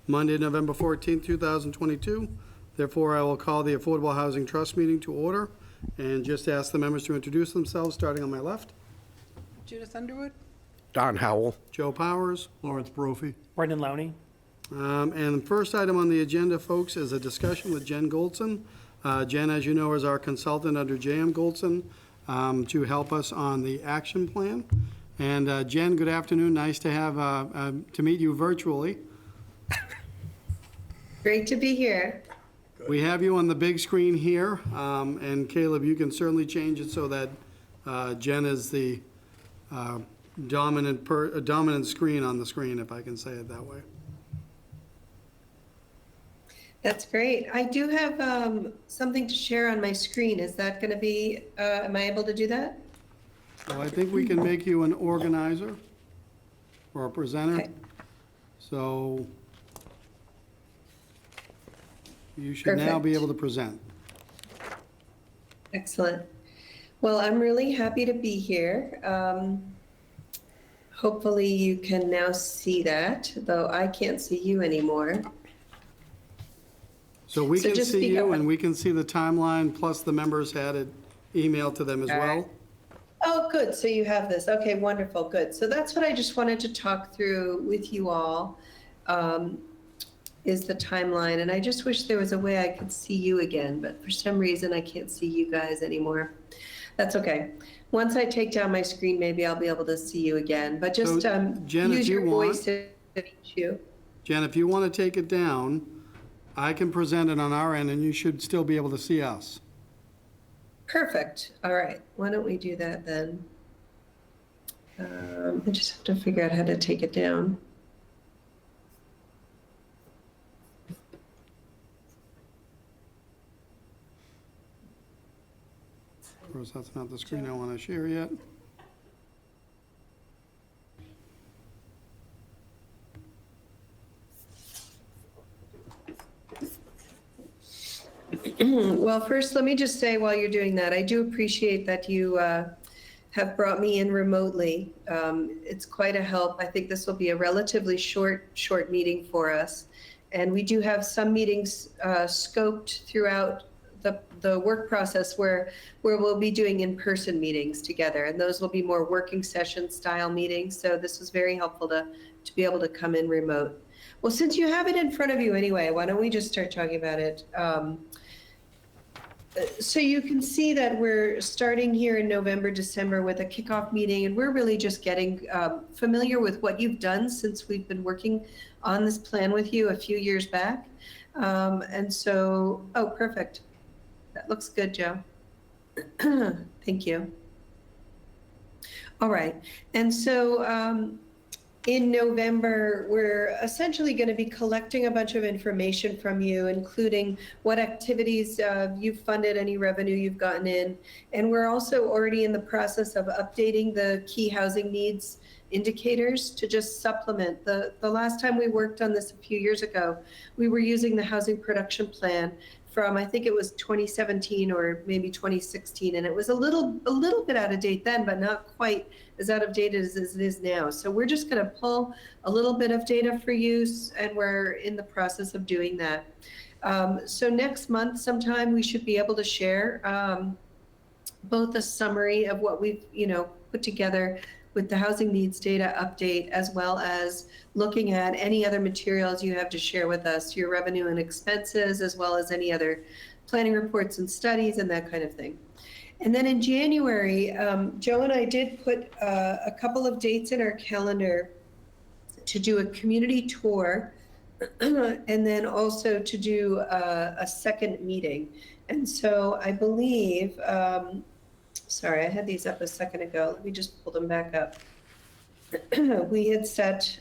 Monday, November 14th, 2022. Therefore, I will call the Affordable Housing Trust meeting to order and just ask the members to introduce themselves, starting on my left. Judith Underwood? Don Howell. Joe Powers. Lawrence Brophy. Brendan Lowney. And the first item on the agenda, folks, is a discussion with Jen Goldson. Jen, as you know, is our consultant under J.M. Goldson to help us on the action plan. And Jen, good afternoon. Nice to have to meet you virtually. Great to be here. We have you on the big screen here, and Caleb, you can certainly change it so that Jen is the dominant screen on the screen, if I can say it that way. That's great. I do have something to share on my screen. Is that going to be, am I able to do that? So I think we can make you an organizer or a presenter. Okay. So you should now be Perfect. able to present. Excellent. Well, I'm really happy to be here. Hopefully you can now see that, though I can't see you anymore. So we So can just see speak you up. and we can see the timeline, plus the members had it emailed to them as All well. right. Oh, good. So you have this. Okay, wonderful. Good. So that's what I just wanted to talk through with you all, is the timeline. And I just wish there was a way I could see you again, but for some reason I can't see you guys anymore. That's okay. Once I take down my screen, maybe I'll be able to see you again. But just So, Jen, if use you your want- voice to reach you. Jen, if you want to take it down, I can present it on our end and you should still be able to see us. Perfect. All right. Why don't we do that then? I just have to figure out how to take it down. Of course, that's not the screen I want to share yet. Well, first, let me just say while you're doing that, I do appreciate that you have brought me in remotely. It's quite a help. I think this will be a relatively short meeting for us. And we do have some meetings scoped throughout the work process where we'll be doing in-person meetings together. And those will be more working session style meetings. So this was very helpful to be able to come in remote. Well, since you have it in front of you anyway, why don't we just start talking about it? So you can see that we're starting here in November, December with a kickoff meeting, and we're really just getting familiar with what you've done since we've been working on this plan with you a few years back. And so, oh, perfect. That looks good, Joe. Thank you. All right. And so in November, we're essentially going to be collecting a bunch of information from you, including what activities you've funded, any revenue you've gotten in. And we're also already in the process of updating the key housing needs indicators to just supplement. The last time we worked on this a few years ago, we were using the housing production plan from, I think it was 2017 or maybe 2016, and it was a little bit out of date then, but not quite as out of date as it is now. So we're just going to pull a little bit of data for use, and we're in the process of doing that. So next month sometime we should be able to share both a summary of what we've put together with the housing needs data update, as well as looking at any other materials you have to share with us, your revenue and expenses, as well as any other planning reports and studies and that kind of thing. And then in January, Joe and I did put a couple of dates in our calendar to do a community tour and then also to do a second meeting. And so I believe, sorry, I had these up a second ago. Let me just pull them back up. We had set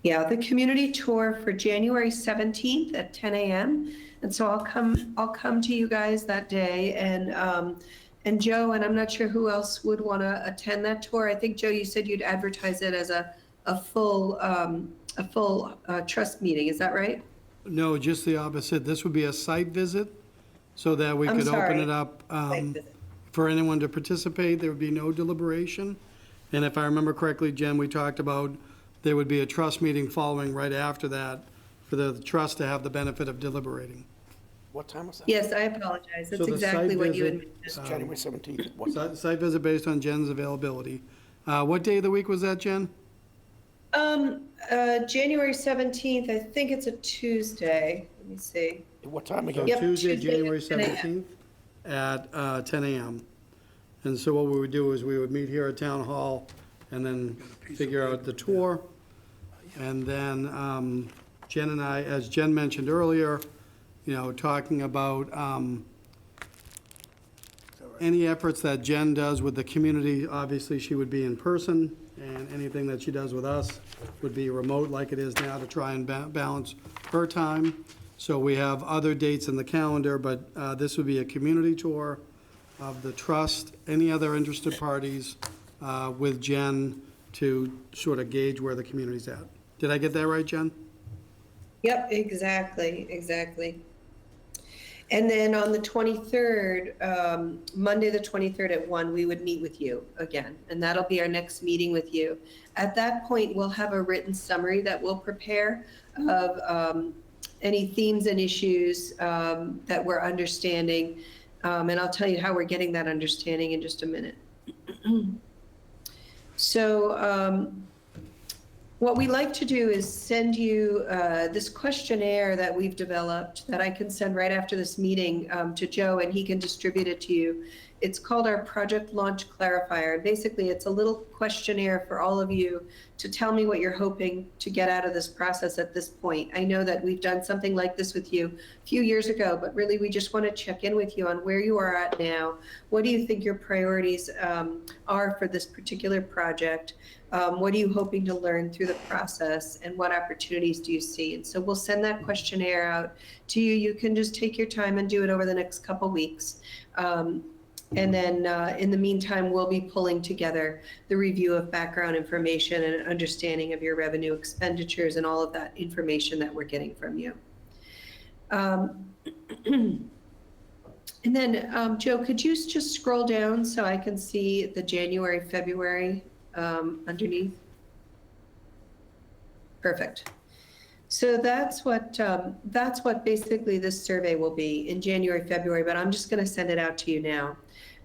the community tour for January 17th at 10 a.m. And so I'll come to you guys that day, and Joe, and I'm not sure who else would want to attend that tour. I think, Joe, you said you'd advertise it as a full trust meeting. Is that right? No, just the opposite. This would be a site visit so that we I'm could open sorry. it up Site visit. for anyone to participate, there would be no deliberation. And if I remember correctly, Jen, we talked about there would be a trust meeting following right after that for the trust to have the benefit of deliberating. What time was that? Yes, I apologize. So That's the exactly site what you had visit, mentioned. January 17th. What time? Site visit based on Jen's availability. What day of the week was that, Jen? January 17th, I think it's a Tuesday. Let me see. What time So again? Yep, Tuesday, Tuesday January at 10 a.m. 17th at 10 a.m. And so what we would do is we would meet here at Town Hall and then figure out the tour. And then Jen and I, as Jen mentioned earlier, you know, talking about any efforts that Jen does with the community, obviously she would be in person, and anything that she does with us would be remote like it is now to try and balance her time. So we have other dates in the calendar, but this would be a community tour of the trust, any other interested parties with Jen to sort of gauge where the community's at. Did I get that right, Jen? Yep, exactly. And then on the 23rd, Monday, the 23rd at 1, we would meet with you again, and that'll be our next meeting with you. At that point, we'll have a written summary that we'll prepare of any themes and issues that we're understanding. And I'll tell you how we're getting that understanding in just a minute. So what we like to do is send you this questionnaire that we've developed that I can send right after this meeting to Joe, and he can distribute it to you. It's called our Project Launch Clarifier. Basically, it's a little questionnaire for all of you to tell me what you're hoping to get out of this process at this point. I know that we've done something like this with you a few years ago, but really we just want to check in with you on where you are at now. What do you think your priorities are for this particular project? What are you hoping to learn through the process, and what opportunities do you see? And so we'll send that questionnaire out to you. You can just take your time and do it over the next couple weeks. And then in the meantime, we'll be pulling together the review of background information and an understanding of your revenue expenditures and all of that information that we're getting from you. And then, Joe, could you just scroll down so I can see the January, February underneath? Perfect. So that's what basically this survey will be in January, February, but I'm just going to send it out to you now.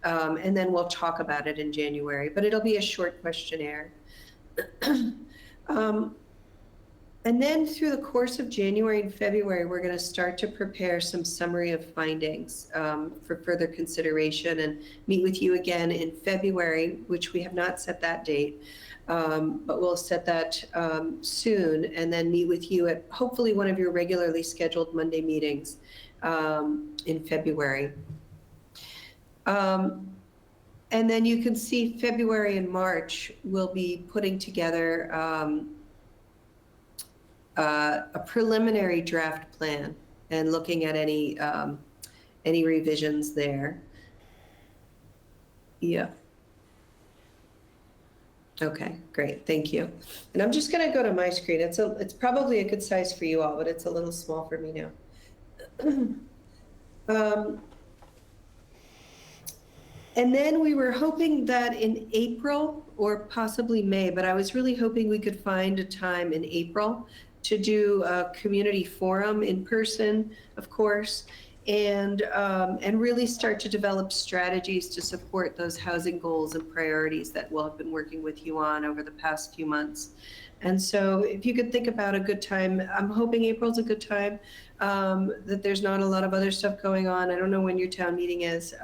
And then we'll talk about it in January, but it'll be a short questionnaire. And then through the course of January and February, we're going to start to prepare some summary of findings for further consideration and meet with you again in February, which we have not set that date, but we'll set that soon, and then meet with you at hopefully one of your regularly scheduled Monday meetings in February. And then you can see February and March, we'll be putting together a preliminary draft plan and looking at any revisions there. Yeah. Okay, great, thank you. And I'm just gonna go to my screen. It's probably a good size for you all, but it's a little small for me now. And then we were hoping that in April or possibly May, but I was really hoping we could find a time in April to do a community forum in person, of course, and really start to develop strategies to support those housing goals and priorities that we'll have been working with you on over the past few months. And so if you could think about a good time, I'm hoping April's a good time, that there's not a lot of other stuff going on. I don't know when your town meeting is,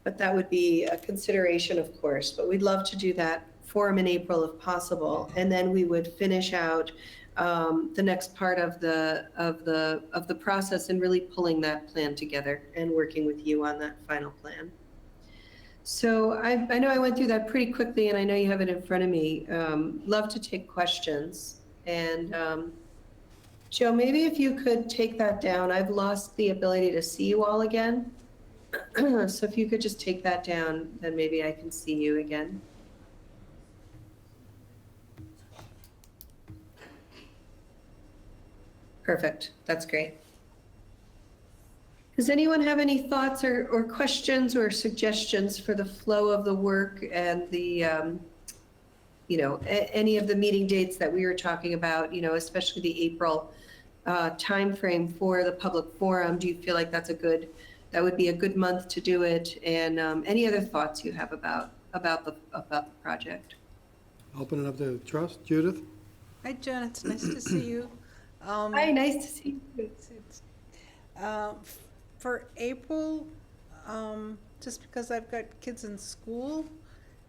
but that would be a consideration, of course. But we'd love to do that forum in April if possible, and then we would finish out the next part of the process and really pulling that plan together and working with you on that final plan. So I know I went through that pretty quickly, and I know you have it in front of me. Love to take questions. And Joe, maybe if you could take that down. I've lost the ability to see you all again. So if you could just take that down, then maybe I can see you again. Perfect. That's great. Does anyone have any thoughts or questions or suggestions for the flow of the work and the, any of the meeting dates that we were talking about, especially the April timeframe for the public forum? Do you feel like that would be a good month to do it? And any other thoughts you have about the project? Open it up to trust. Judith? Hi, Jen, it's nice to see you. Hi, nice to see you. For April, just because I've got kids in school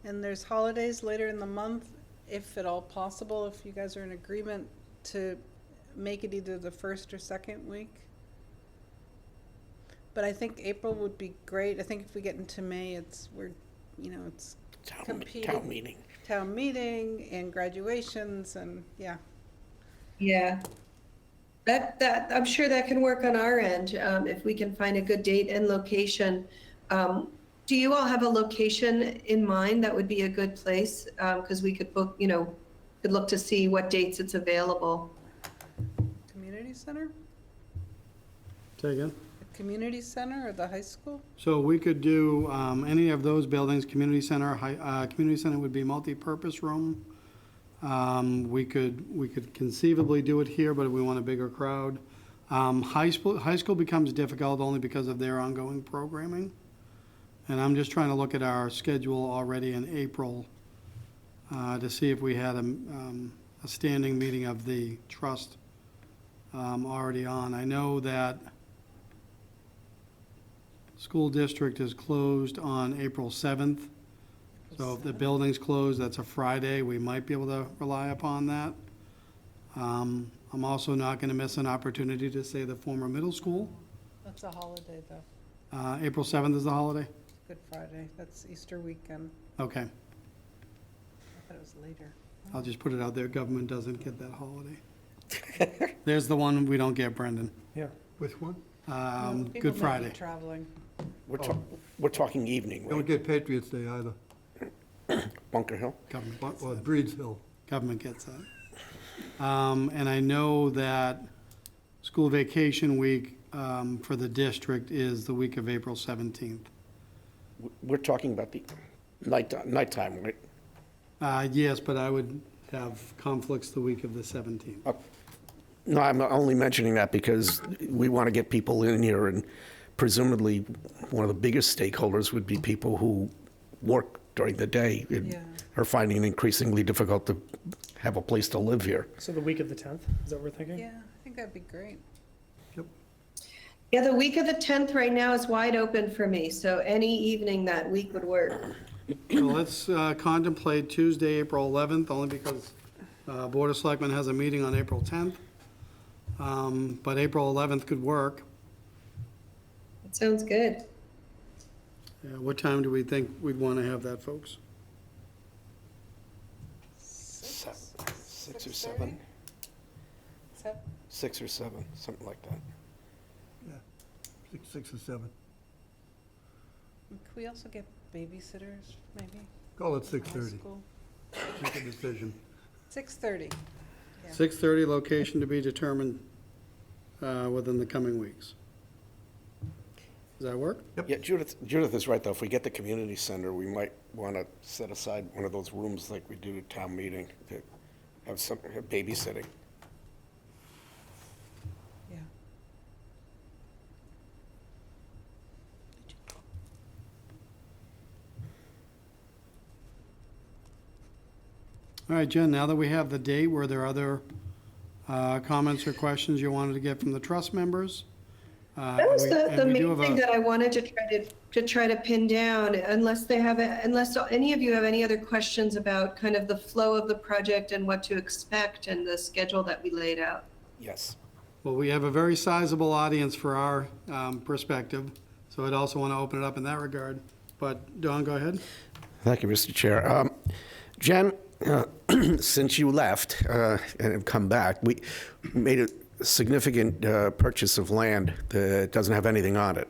and there's holidays later in the month, if at all possible, if you guys are in agreement to make it either the first or second week. But I think April would be great. I think if we get into May, it's competing. Town meeting and graduations and yeah. Yeah. That I'm sure that can work on our end, if we can find a good date and location. Do you all have a location in mind that would be a good place? Because we could book, could look to see what dates it's available. Community center? Say again? The community center or the high school? So we could do any of those buildings, community center, community center would be multi-purpose room. We could conceivably do it here, but if we want a bigger crowd. High school becomes difficult only because of their ongoing programming. And I'm just trying to look at our schedule already in April to see if we had a standing meeting of the trust already on. I know that school district is closed on April 7th. So if the building's closed, that's a Friday, we might be able to rely upon that. I'm also not going to miss an opportunity to say the former middle school. That's a holiday though. April 7th is the holiday? Good Friday. That's Easter weekend. Okay, I thought it was later. I'll just put it out there, government doesn't get that holiday. There's the one we don't get, Brendan. Yeah. Which one? People may Good be Friday. traveling. We're talking evening, Don't right? get Patriots Day either. Bunker Hill? Government, Or Breeds Hill. government gets that. And I know that school vacation week for the district is the week of April 17th. We're talking about the nighttime, right? Yes, but I would have conflicts the week of the 17th. No, I'm only mentioning that because we want to get people in here, and presumably one of the biggest stakeholders would be people who work during the day and Yeah. are finding it increasingly difficult to have a place to live here. So the week of the 10th, is that what we're thinking? Yeah, I think that'd be great. Yeah, the week of the 10th right now is wide open for me, so any evening that week would work. So let's contemplate Tuesday, April 11th, only because Board of Selectmen has a meeting on April 10th. But April 11th could work. That sounds good. Yeah, what time do we think we'd want to have that, folks? 6 or 7? 6 or 7, something like that. 6 or 7. Could we also get babysitters, maybe? Call it High 6:30. school? Make a decision. 6:30. Yeah. 6:30, location to be determined within the coming weeks. Does that work? Yeah, Judith is right, though. If we get the community center, we might want to set aside one of those rooms like we do at town meeting to have babysitting. Yeah. All right, Jen, now that we have the date, were there other comments or questions you wanted to get from the trust members? That was the And we do main have thing a- that I wanted to try to pin down, unless any of you have any other questions about kind of the flow of the project and what to expect and the schedule that we laid out. Yes. Well, we have a very sizable audience for our perspective, so I'd also want to open it up in that regard. But, Don, go ahead. Thank you, Mr. Chair. Jen, since you left and have come back, we made a significant purchase of land that doesn't have anything on it.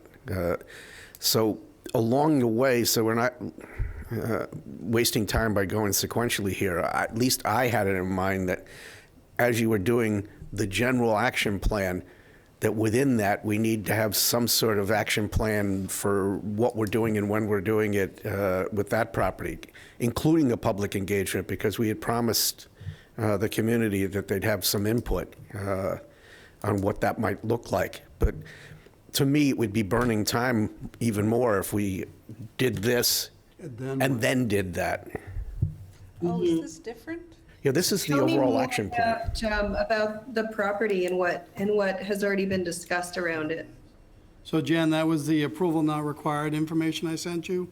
So along the way, so we're not wasting time by going sequentially here, at least I had it in mind that as you were doing the general action plan, that within that, we need to have some sort of action plan for what we're doing and when we're doing it with that property, including a public engagement, because we had promised the community that they'd have some input on what that might look like. But to me, it would be burning time even more if we did this and then did that. Oh, is this different? Yeah, this is the Tell me overall more action plan. about the property and what has already been discussed around it. So Jen, that was the approval not required information I sent you.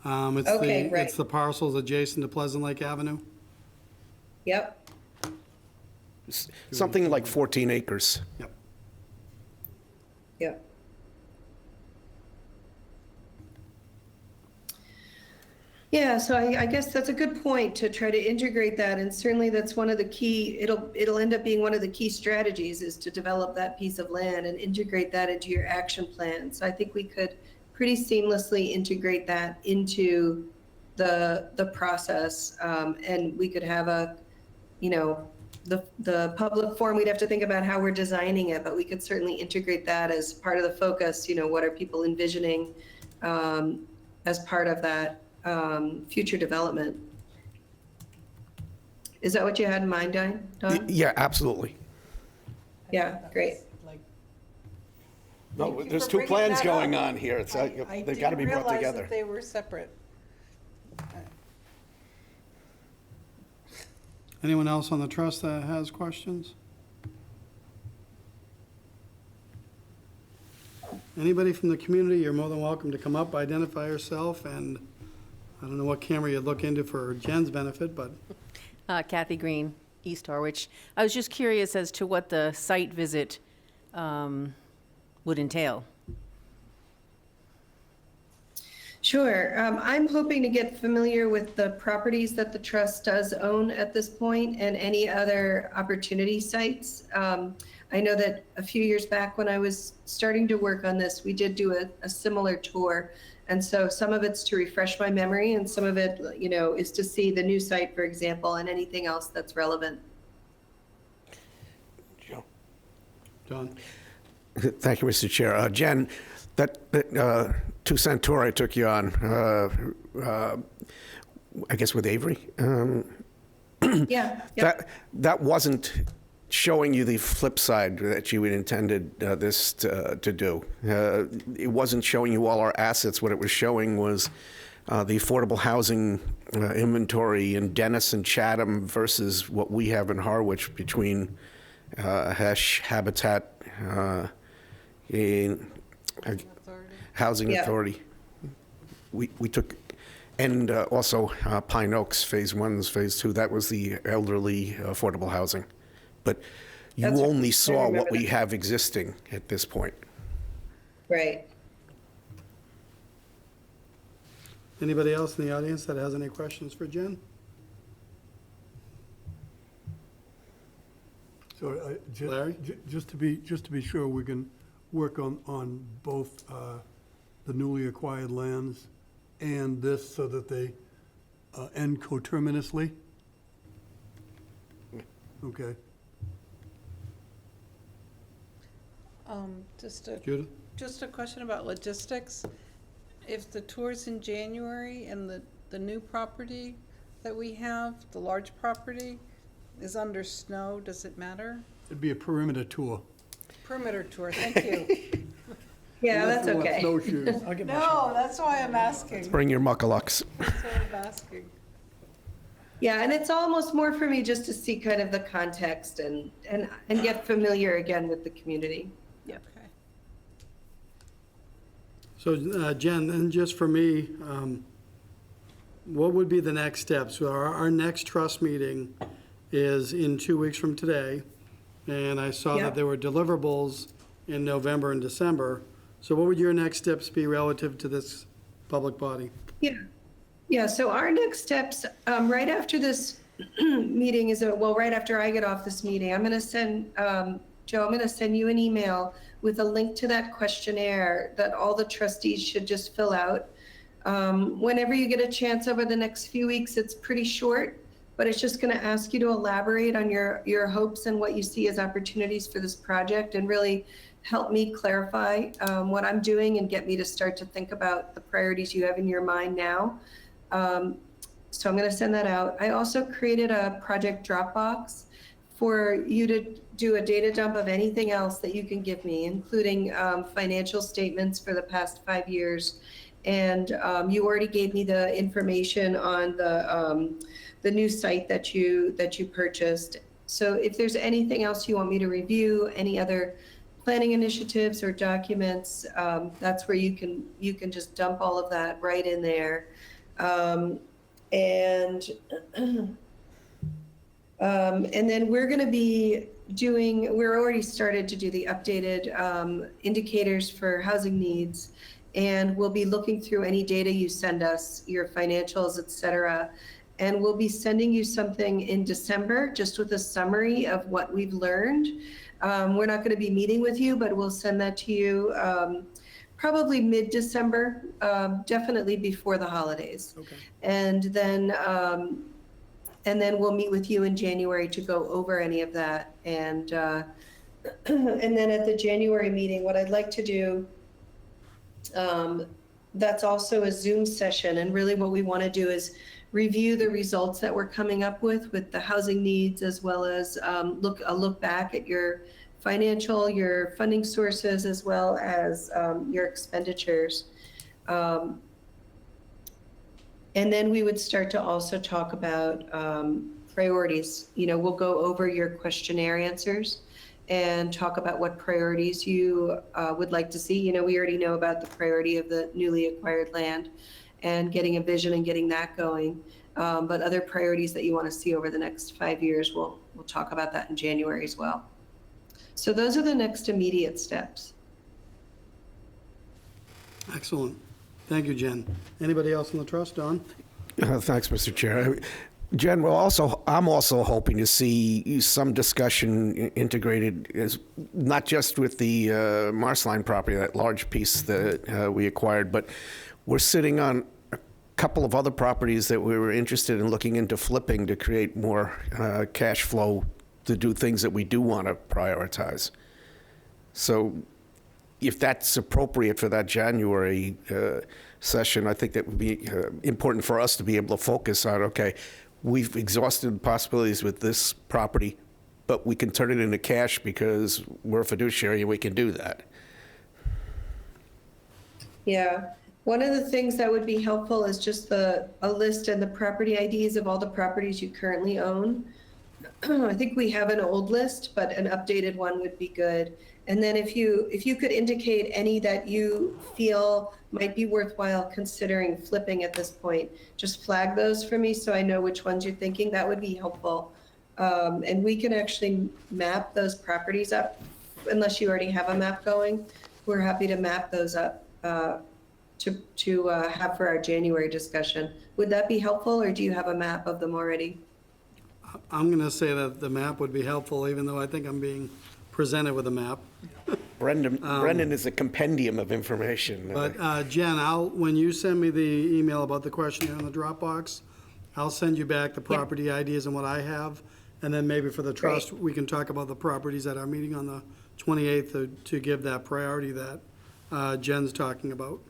Okay, right. It's the parcels adjacent to Pleasant Lake Avenue. Yep. Something like 14 acres. Yep. Yep. Yeah, so I guess that's a good point to try to integrate that, and certainly that's one of the key, it'll end up being one of the key strategies is to develop that piece of land and integrate that into your action plan. So I think we could pretty seamlessly integrate that into the process, and we could have a, the public forum, we'd have to think about how we're designing it, but we could certainly integrate that as part of the focus, what are people envisioning as part of that future development. Is that what you had in mind, Don? Yeah, absolutely. Yeah, great. No, Thank you there's for two bringing plans that going up. on here. It's, I they've got to be didn't brought realize together. that they were separate. Anyone else on the trust that has questions? Anybody from the community, you're more than welcome to come up, identify yourself, and I don't know what camera you'd look into for Jen's benefit, but Kathy Green, East Harwich. I was just curious as to what the site visit would entail. Sure. I'm hoping to get familiar with the properties that the trust does own at this point and any other opportunity sites. I know that a few years back when I was starting to work on this, we did do a similar tour. And so some of it's to refresh my memory and some of it, is to see the new site, for example, and anything else that's relevant. Joe. John? Thank you, Mr. Chair. Jen, that 2-cent tour I took you on, I guess with Avery, Yeah. Yep. that wasn't showing you the flip side that you had intended this to do. It wasn't showing you all our assets. What it was showing was the affordable housing inventory in Dennis and Chatham versus what we have in Harwich between HESH, Habitat, Housing Yeah. Authority. We took, and also Pine Oaks, Phase 1, Phase 2, that was the elderly affordable housing. But you That's right. only I saw remember what we that. have existing at this point. Right. Anybody else in the audience that has any questions for Jen? So, Larry? just to be sure, we can work on both the newly acquired lands and this so that they end coterminously? Okay. Judith? Just a question about logistics. If the tour's in January and the new property that we have, the large property, is under snow, does it matter? It'd be a perimeter tour. Perimeter tour, thank you. Yeah, that's Unless you want okay. snowshoes. I'll get my No, that's why I'm asking. Bring your muckalucks. That's why I'm asking. Yeah, and it's almost more for me just to see kind of the context and get familiar again with the community. Okay. So Jen, and just for me, what would be the next steps? So our next trust meeting is in 2 weeks from today, and I saw Yeah. that there were deliverables in November and December. So what would your next steps be relative to this public body? Yeah, so our next steps, right after this meeting right after I get off this meeting, I'm gonna send, Joe, I'm gonna send you an email with a link to that questionnaire that all the trustees should just fill out. Whenever you get a chance over the next few weeks, it's pretty short. but it's just going to ask you to elaborate on your hopes and what you see as opportunities for this project, and really help me clarify what I'm doing and get me to start to think about the priorities you have in your mind now. So I'm going to send that out. I also created a project Dropbox for you to do a data dump of anything else that you can give me, including financial statements for the past 5 years. And you already gave me the information on the new site that you purchased. So if there's anything else you want me to review, any other planning initiatives or documents, that's where you can just dump all of that right in there. And then we're going to be we're already started to do the updated indicators for housing needs, and we'll be looking through any data you send us, your financials, et cetera. And we'll be sending you something in December, just with a summary of what we've learned. We're not going to be meeting with you, but we'll send that to you probably mid-December, definitely before the holidays. Okay. And then we'll meet with you in January to go over any of that. And then at the January meeting, what I'd like to do, that's also a Zoom session. And really what we want to do is review the results that we're coming up with the housing needs, as well as look back at your financial, your funding sources, as well as your expenditures. And then we would start to also talk about priorities. We'll go over your questionnaire answers and talk about what priorities you would like to see. We already know about the priority of the newly acquired land and getting a vision and getting that going. But other priorities that you want to see over the next 5 years, we'll talk about that in January as well. So those are the next immediate steps. Excellent. Thank you, Jen. Anybody else in the trust? Don? Thanks, Mr. Chair. Jen, I'm also hoping to see some discussion integrated, not just with the Marsline property, that large piece that we acquired, but we're sitting on a couple of other properties that we were interested in looking into flipping to create more cash flow to do things that we do want to prioritize. So if that's appropriate for that January session, I think that would be important for us to be able to focus on, okay, we've exhausted possibilities with this property, but we can turn it into cash because we're a fiduciary and we can do that. Yeah. One of the things that would be helpful is just a list and the property IDs of all the properties you currently own. I think we have an old list, but an updated one would be good. And then if you could indicate any that you feel might be worthwhile considering flipping at this point, just flag those for me so I know which ones you're thinking. That would be helpful. And we can actually map those properties up, unless you already have a map going. We're happy to map those up to have for our January discussion. Would that be helpful, or do you have a map of them already? I'm going to say that the map would be helpful, even though I think I'm being presented with a map. Brendan is a compendium of information. But Jen, when you send me the email about the questionnaire in the Dropbox, I'll send you back the property IDs and what I have. And then maybe for the trust, we can talk about the properties at our meeting on the 28th to give that priority that Jen's talking about.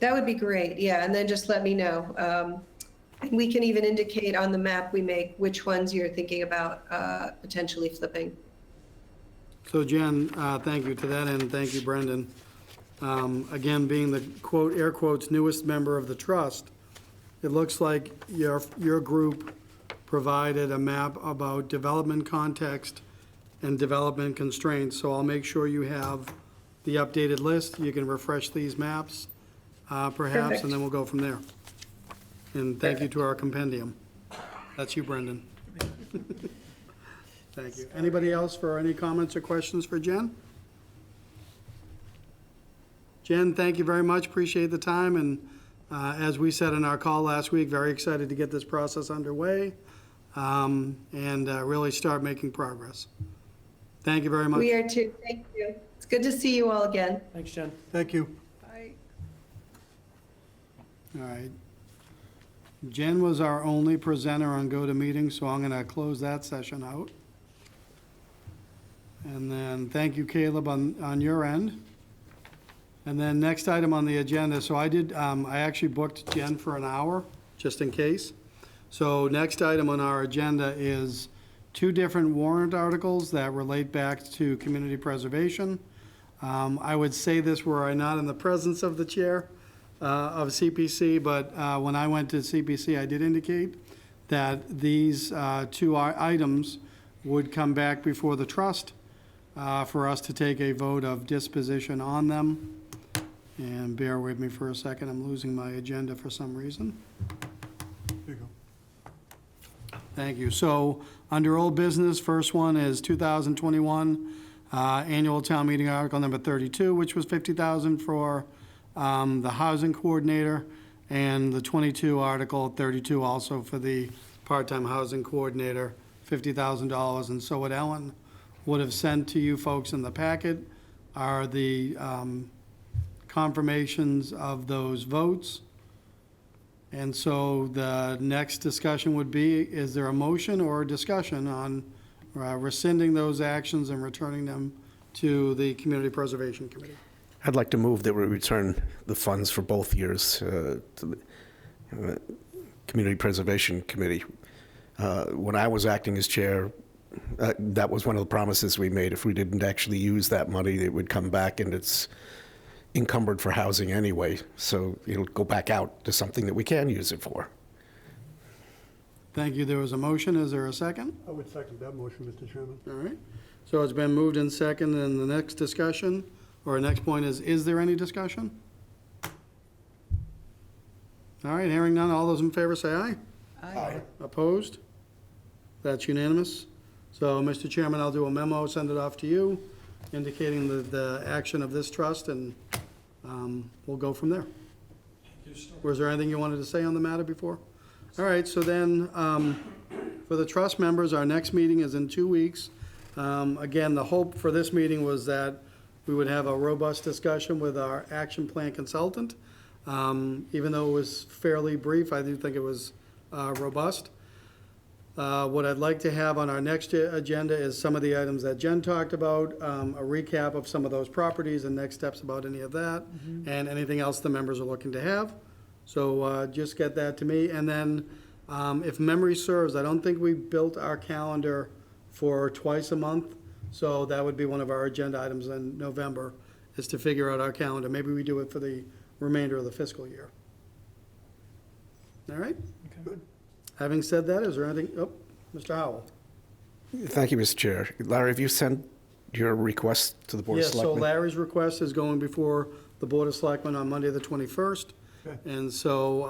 That would be great, yeah, and then just let me know. We can even indicate on the map we make which ones you're thinking about potentially flipping. So Jen, thank you to that end. Thank you, Brendan. Again, being the quote, air quotes, newest member of the trust, it looks like your group provided a map about development context and development constraints. So I'll make sure you have the updated list. You can refresh these maps, perhaps, Perfect. and then we'll go from there. And thank you to our compendium. That's you, Brendan. Thank you. Anybody else for any comments or questions for Jen? Jen, thank you very much. Appreciate the time. And as we said in our call last week, very excited to get this process underway and really start making progress. Thank you very much. We are too, thank you. It's good to see you all again. Thanks, Jen. Thank you. Bye. All right. Jen was our only presenter on GoToMeeting, so I'm going to close that session out. And then, thank you, Caleb, on your end. And then next item on the agenda, so I actually booked Jen for an hour, just in case. So next item on our agenda is 2 different warrant articles that relate back to community preservation. I would say this were I not in the presence of the chair of CPC, but when I went to CPC, I did indicate that these 2 items would come back before the trust for us to take a vote of disposition on them. And bear with me for a second, I'm losing my agenda for some reason. There you go. Thank you. So, under old business, first one is 2021 annual town meeting article number 32, which was $50,000 for the housing coordinator, and the 22 article 32 also for the part-time housing coordinator, $50,000. And so what Ellen would have sent to you folks in the packet are the confirmations of those votes. And so the next discussion would be, is there a motion or a discussion on rescinding those actions and returning them to the Community Preservation Committee? I'd like to move that we return the funds for both years to the Community Preservation Committee. When I was acting as chair, that was one of the promises we made. If we didn't actually use that money, it would come back, and it's encumbered for housing anyway, so it'll go back out to something that we can use it for. Thank you. There was a motion. Is there a second? I would second that motion, Mr. Chairman. All right. So it's been moved and second, and the next discussion, or next point is there any discussion? All right, hearing none. All those in favor say aye. Aye. Opposed? That's unanimous. So, Mr. Chairman, I'll do a memo, send it off to you, indicating the action of this trust, and we'll go from there. Was there anything you wanted to say on the matter before? All right, so then, for the trust members, our next meeting is in 2 weeks. Again, the hope for this meeting was that we would have a robust discussion with our action plan consultant. Even though it was fairly brief, I do think it was robust. What I'd like to have on our next agenda is some of the items that Jen talked about, a recap of some of those properties and next steps about any of that, and anything else the members are looking to have. So just get that to me. And then, if memory serves, I don't think we built our calendar for twice a month, so that would be one of our agenda items in November, is to figure out our calendar. Maybe we do it for the remainder of the fiscal year. All right? Good. Having said that, is there anything, Mr. Howell? Thank you, Mr. Chair. Larry, have you sent your request to the Board of Yes, so Selectmen? Larry's request is going before the Board of Selectmen on Monday, the 21st. Okay. And so,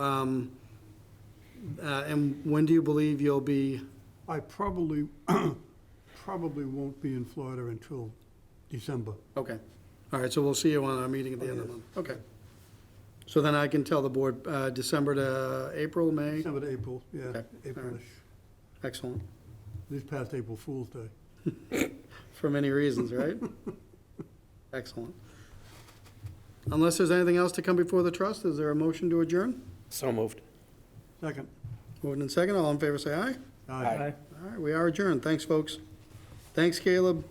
and when do you believe you'll be, I probably won't be in Florida until December. okay. All right, so we'll see you on our meeting at the end of the month. Okay. So then I can tell the board, December to April, May? December to April, yeah, Okay, all right. Aprilish. Excellent. This past April Fool's Day. For many reasons, right? Excellent. Unless there's anything else to come before the trust, is there a motion to adjourn? So moved. Second. Moving in second, all in favor say aye. Aye. Aye. All right, we are adjourned. Thanks, folks. Thanks, Caleb.